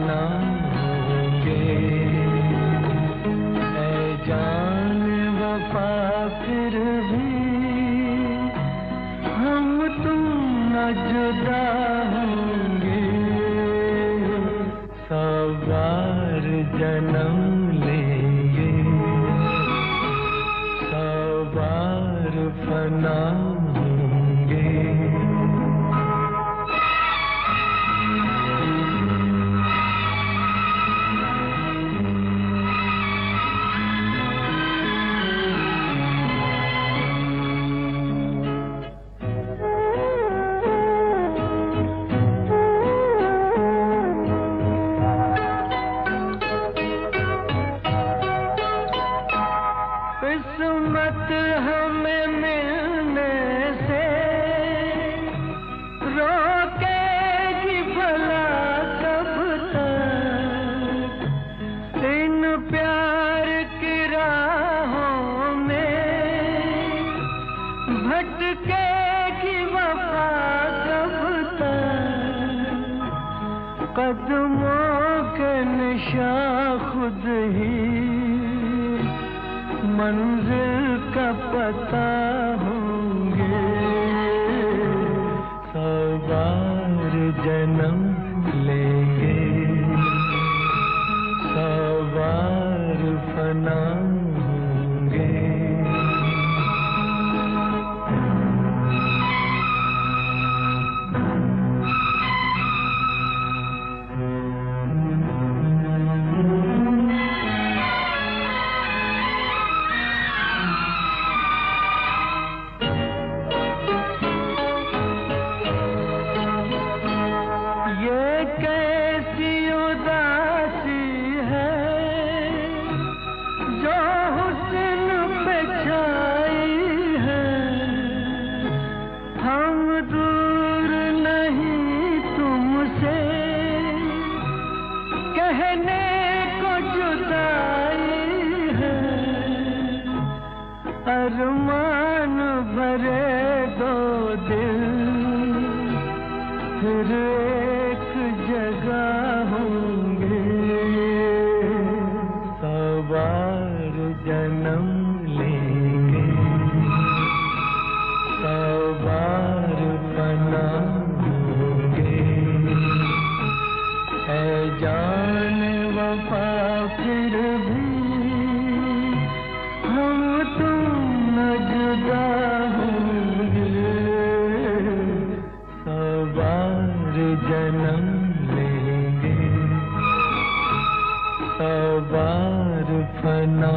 फना होंगे। ऐ जान वफा फिर भी हम तुम न जुदा होंगे। 100 बार जन्म लेंगे, 100 बार फना होंगे। किस्मत हमें मिलने से रोकेगी भला कब तक। इन प्यार की राहों में भटकेगी वफा कब तक। कदमों के निशान खुद ही मंजिल का पता होंगे। 100 बार जन्म लेंगे, 100 बार फना होंगे। कैसी उदासी है जो हुस्न पे छाई है। हम दूर नहीं तुमसे कहने को जुदाई है। अरमान भरे 2 दिल फिर एक जगह होंगे। 100 बार जन्म लेंगे, 100 बार फना होंगे। ऐ जान वफा फिर भी हम तुम न जुदा होंगे। 100 बार जन्म लेंगे, 100 बार फना